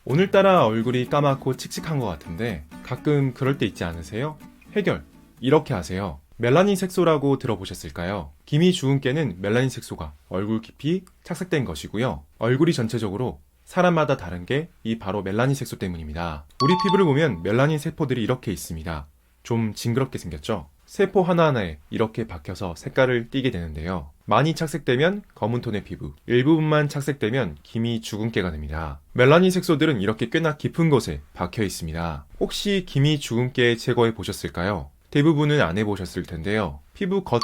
오늘따라 얼굴이 까맣고 칙칙한 것 같은데 가끔 그럴 때 있지 않으세요? 해결, 이렇게 하세요. 멜라닌 색소라고 들어보셨을까요? 기미 주근깨는 멜라닌 색소가 얼굴 깊이 착색된 것이고요. 얼굴이 전체적으로 사람마다 다른 게 이 바로 멜라닌 색소 때문입니다. 우리 피부를 보면 멜라닌 세포들이 이렇게 있습니다. 좀 징그럽게 생겼죠? 세포 하나하나에 이렇게 박혀서 색깔을 띠게 되는데요. 많이 착색되면 검은 톤의 피부, 일부분만 착색되면 기미 주근깨가 됩니다. 멜라닌 색소들은 이렇게 꽤나 깊은 곳에 박혀 있습니다. 혹시 기미 주근깨 제거해 보셨을까요? 대부분은 안 해보셨을 텐데요. 피부 겉에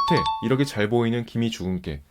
이렇게 잘 보이는 기미 주근깨,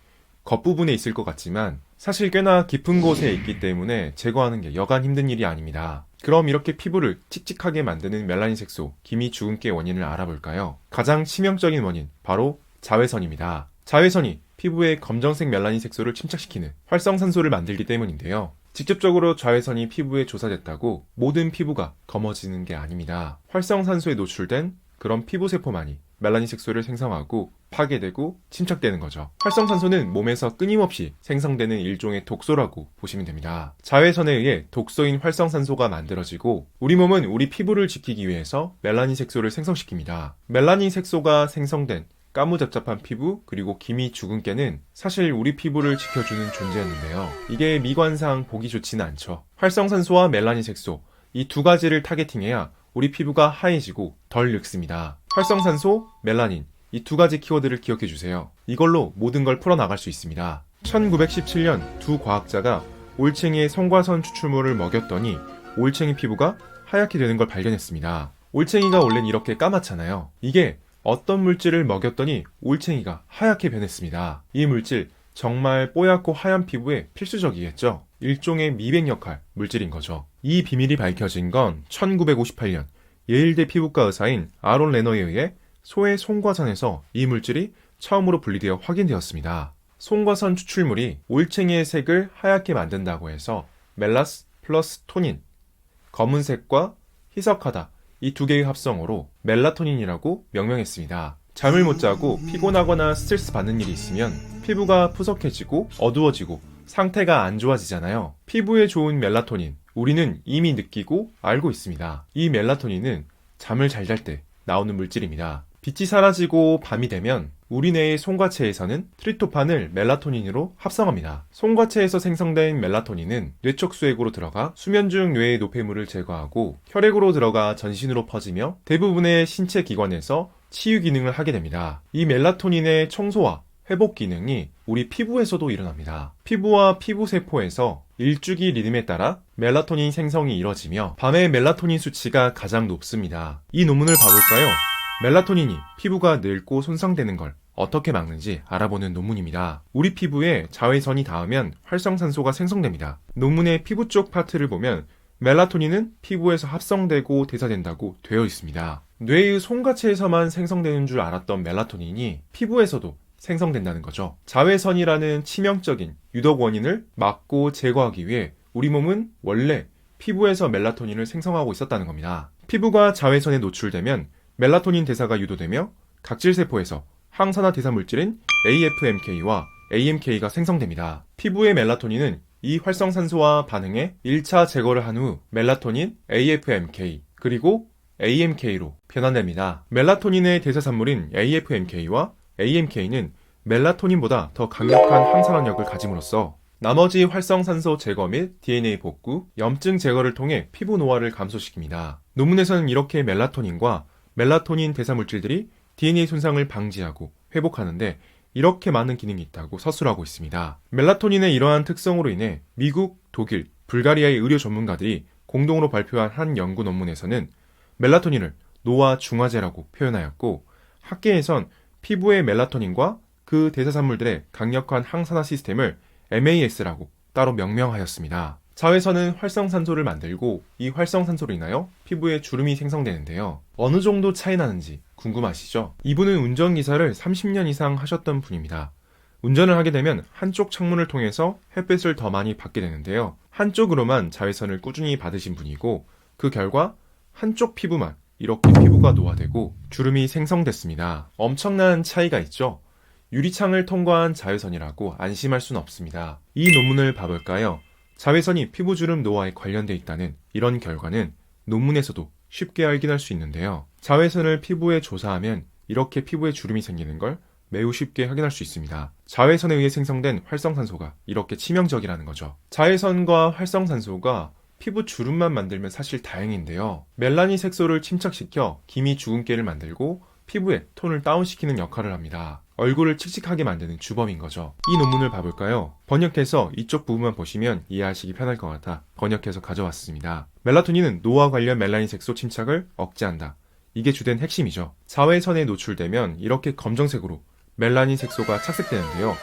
겉부분에 있을 것 같지만 사실 꽤나 깊은 곳에 있기 때문에 제거하는 게 여간 힘든 일이 아닙니다. 그럼 이렇게 피부를 칙칙하게 만드는 멜라닌 색소, 기미 주근깨 원인을 알아볼까요? 가장 치명적인 원인, 바로 자외선입니다. 자외선이 피부에 검정색 멜라닌 색소를 침착시키는 활성산소를 만들기 때문인데요. 직접적으로 자외선이 피부에 조사됐다고 모든 피부가 검어지는 게 아닙니다. 활성산소에 노출된 그런 피부세포만이 멜라닌 색소를 생성하고 파괴되고 침착되는 거죠. 활성산소는 몸에서 끊임없이 생성되는 일종의 독소라고 보시면 됩니다. 자외선에 의해 독소인 활성산소가 만들어지고 우리 몸은 우리 피부를 지키기 위해서 멜라닌 색소를 생성시킵니다. 멜라닌 색소가 생성된 까무잡잡한 피부 그리고 기미 주근깨는 사실 우리 피부를 지켜주는 존재였는데요. 이게 미관상 보기 좋지는 않죠. 활성산소와 멜라닌 색소 이 두 가지를 타겟팅해야 우리 피부가 하얘지고 덜 늙습니다. 활성산소, 멜라닌 이 두 가지 키워드를 기억해 주세요. 이걸로 모든 걸 풀어나갈 수 있습니다. 1917년 두 과학자가 올챙이의 송과선 추출물을 먹였더니 올챙이 피부가 하얗게 되는 걸 발견했습니다. 올챙이가 원래는 이렇게 까맣잖아요. 이게 어떤 물질을 먹였더니 올챙이가 하얗게 변했습니다. 이 물질 정말 뽀얗고 하얀 피부에 필수적이겠죠. 일종의 미백 역할 물질인 거죠. 이 비밀이 밝혀진 건 1958년 예일대 피부과 의사인 아론 레너에 의해 소의 송과선에서 이 물질이 처음으로 분리되어 확인되었습니다. 송과선 추출물이 올챙이의 색을 하얗게 만든다고 해서 멜라스 플러스 토닌, 검은색과 희석하다 이 두 개의 합성어로 멜라토닌이라고 명명했습니다. 잠을 못 자고 피곤하거나 스트레스 받는 일이 있으면 피부가 푸석해지고 어두워지고 상태가 안 좋아지잖아요. 피부에 좋은 멜라토닌, 우리는 이미 느끼고 알고 있습니다. 이 멜라토닌은 잠을 잘 잘 때 나오는 물질입니다. 빛이 사라지고 밤이 되면 우리 뇌의 송과체에서는 트립토판을 멜라토닌으로 합성합니다. 송과체에서 생성된 멜라토닌은 뇌척수액으로 들어가 수면 중 뇌의 노폐물을 제거하고 혈액으로 들어가 전신으로 퍼지며 대부분의 신체 기관에서 치유 기능을 하게 됩니다. 이 멜라토닌의 청소와 회복 기능이 우리 피부에서도 일어납니다. 피부와 피부세포에서 일주기 리듬에 따라 멜라토닌 생성이 이뤄지며 밤에 멜라토닌 수치가 가장 높습니다. 이 논문을 봐볼까요? 멜라토닌이 피부가 늙고 손상되는 걸 어떻게 막는지 알아보는 논문입니다. 우리 피부에 자외선이 닿으면 활성산소가 생성됩니다. 논문의 피부 쪽 파트를 보면 멜라토닌은 피부에서 합성되고 대사된다고 되어 있습니다. 뇌의 송과체에서만 생성되는 줄 알았던 멜라토닌이 피부에서도 생성된다는 거죠. 자외선이라는 치명적인 유독 원인을 막고 제거하기 위해 우리 몸은 원래 피부에서 멜라토닌을 생성하고 있었다는 겁니다. 피부가 자외선에 노출되면 멜라토닌 대사가 유도되며 각질세포에서 항산화 대사 물질인 AFMK와 AMK가 생성됩니다. 피부의 멜라토닌은 이 활성산소와 반응해 1차 제거를 한 후 멜라토닌, AFMK, 그리고 AMK로 변환됩니다. 멜라토닌의 대사산물인 AFMK와 AMK는 멜라토닌보다 더 강력한 항산화력을 가짐으로써 나머지 활성산소 제거 및 DNA 복구, 염증 제거를 통해 피부 노화를 감소시킵니다. 논문에서는 이렇게 멜라토닌과 멜라토닌 대사물질들이 DNA 손상을 방지하고 회복하는데 이렇게 많은 기능이 있다고 서술하고 있습니다. 멜라토닌의 이러한 특성으로 인해 미국, 독일, 불가리아의 의료 전문가들이 공동으로 발표한 한 연구 논문에서는 멜라토닌을 노화 중화제라고 표현하였고 학계에선 피부의 멜라토닌과 그 대사산물들의 강력한 항산화 시스템을 MAS라고 따로 명명하였습니다. 자외선은 활성산소를 만들고 이 활성산소로 인하여 피부에 주름이 생성되는데요. 어느 정도 차이 나는지 궁금하시죠? 이분은 운전기사를 30년 이상 하셨던 분입니다. 운전을 하게 되면 한쪽 창문을 통해서 햇빛을 더 많이 받게 되는데요. 한쪽으로만 자외선을 꾸준히 받으신 분이고 그 결과 한쪽 피부만 이렇게 피부가 노화되고 주름이 생성됐습니다. 엄청난 차이가 있죠? 유리창을 통과한 자외선이라고 안심할 수는 없습니다. 이 논문을 봐볼까요? 자외선이 피부주름 노화에 관련돼 있다는 이런 결과는 논문에서도 쉽게 확인할 수 있는데요. 자외선을 피부에 조사하면 이렇게 피부에 주름이 생기는 걸 매우 쉽게 확인할 수 있습니다. 자외선에 의해 생성된 활성산소가 이렇게 치명적이라는 거죠. 자외선과 활성산소가 피부 주름만 만들면 사실 다행인데요. 멜라닌 색소를 침착시켜 기미 주근깨를 만들고 피부의 톤을 다운시키는 역할을 합니다. 얼굴을 칙칙하게 만드는 주범인 거죠. 이 논문을 봐볼까요? 번역해서 이쪽 부분만 보시면 이해하시기 편할 것 같아 번역해서 가져왔습니다. 멜라토닌은 노화 관련 멜라닌 색소 침착을 억제한다. 이게 주된 핵심이죠. 자외선에 노출되면 이렇게 검정색으로 멜라닌 색소가 착색되는데요.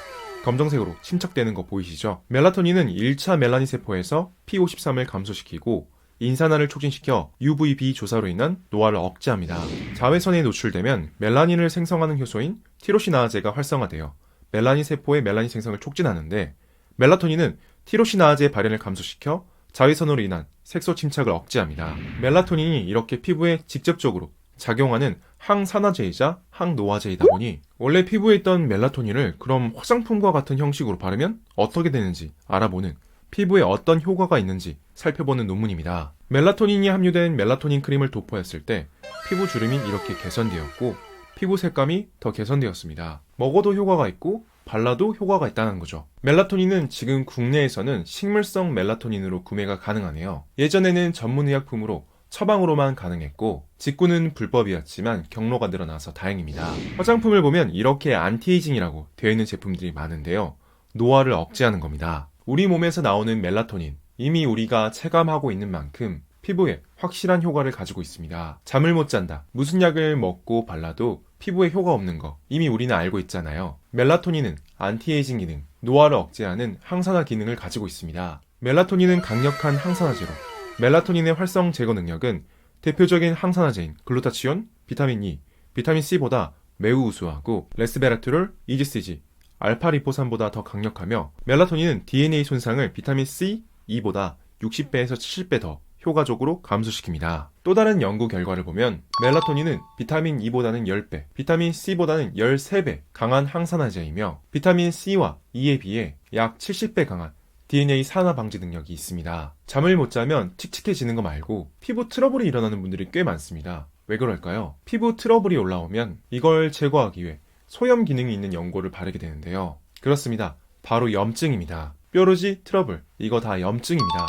검정색으로 침착되는 거 보이시죠? 멜라토닌은 1차 멜라닌 세포에서 P53을 감소시키고 인산화를 촉진시켜 UVB 조사로 인한 노화를 억제합니다. 자외선에 노출되면 멜라닌을 생성하는 효소인 티로시나아제가 활성화되어 멜라닌 세포의 멜라닌 생성을 촉진하는데 멜라토닌은 티로시나아제 발현을 감소시켜 자외선으로 인한 색소 침착을 억제합니다. 멜라토닌이 이렇게 피부에 직접적으로 작용하는 항산화제이자 항노화제이다 보니 원래 피부에 있던 멜라토닌을 그럼 화장품과 같은 형식으로 바르면 어떻게 되는지 알아보는 피부에 어떤 효과가 있는지 살펴보는 논문입니다. 멜라토닌이 함유된 멜라토닌 크림을 도포했을 때 피부 주름이 이렇게 개선되었고 피부 색감이 더 개선되었습니다. 먹어도 효과가 있고 발라도 효과가 있다는 거죠. 멜라토닌은 지금 국내에서는 식물성 멜라토닌으로 구매가 가능하네요. 예전에는 전문의약품으로 처방으로만 가능했고 직구는 불법이었지만 경로가 늘어나서 다행입니다. 화장품을 보면 이렇게 안티에이징이라고 되어 있는 제품들이 많은데요. 노화를 억제하는 겁니다. 우리 몸에서 나오는 멜라토닌, 이미 우리가 체감하고 있는 만큼 피부에 확실한 효과를 가지고 있습니다. 잠을 못 잔다, 무슨 약을 먹고 발라도 피부에 효과 없는 거 이미 우리는 알고 있잖아요. 멜라토닌은 안티에이징 기능, 노화를 억제하는 항산화 기능을 가지고 있습니다. 멜라토닌은 강력한 항산화제로 멜라토닌의 활성 제거 능력은 대표적인 항산화제인 글루타치온, 비타민 E, 비타민 C보다 매우 우수하고 레스베라트롤, EGCG, 알파리포산보다 더 강력하며 멜라토닌은 DNA 손상을 비타민 C, E보다 60배에서 70배 더 효과적으로 감소시킵니다. 또 다른 연구 결과를 보면 멜라토닌은 비타민 E보다는 10배, 비타민 C보다는 13배 강한 항산화제이며 비타민 C와 E에 비해 약 70배 강한 DNA 산화 방지 능력이 있습니다. 잠을 못 자면 칙칙해지는 거 말고 피부 트러블이 일어나는 분들이 꽤 많습니다. 왜 그럴까요? 피부 트러블이 올라오면 이걸 제거하기 위해 소염 기능이 있는 연고를 바르게 되는데요. 그렇습니다. 바로 염증입니다. 뾰루지, 트러블, 이거 다 염증입니다.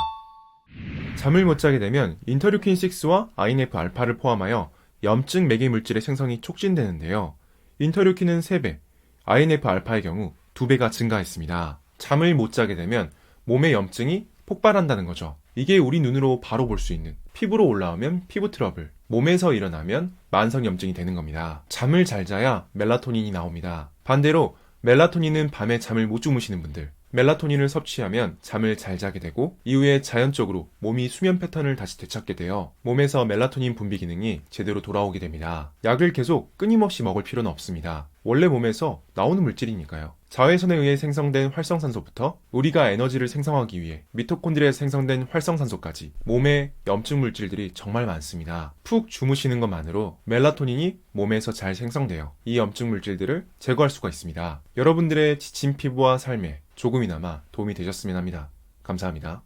잠을 못 자게 되면 인터류킨6와 INF-알파를 포함하여 염증 매개 물질의 생성이 촉진되는데요. 인터류킨은 3배, INF-알파의 경우 2배가 증가했습니다. 잠을 못 자게 되면 몸의 염증이 폭발한다는 거죠. 이게 우리 눈으로 바로 볼 수 있는 피부로 올라오면 피부 트러블, 몸에서 일어나면 만성 염증이 되는 겁니다. 잠을 잘 자야 멜라토닌이 나옵니다. 반대로 멜라토닌은 밤에 잠을 못 주무시는 분들, 멜라토닌을 섭취하면 잠을 잘 자게 되고 이후에 자연적으로 몸이 수면 패턴을 다시 되찾게 되어 몸에서 멜라토닌 분비 기능이 제대로 돌아오게 됩니다. 약을 계속 끊임없이 먹을 필요는 없습니다. 원래 몸에서 나오는 물질이니까요. 자외선에 의해 생성된 활성산소부터 우리가 에너지를 생성하기 위해 미토콘드리아에서 생성된 활성산소까지 몸에 염증 물질들이 정말 많습니다. 푹 주무시는 것만으로 멜라토닌이 몸에서 잘 생성되어 이 염증 물질들을 제거할 수가 있습니다. 여러분들의 지친 피부와 삶에 조금이나마 도움이 되셨으면 합니다. 감사합니다.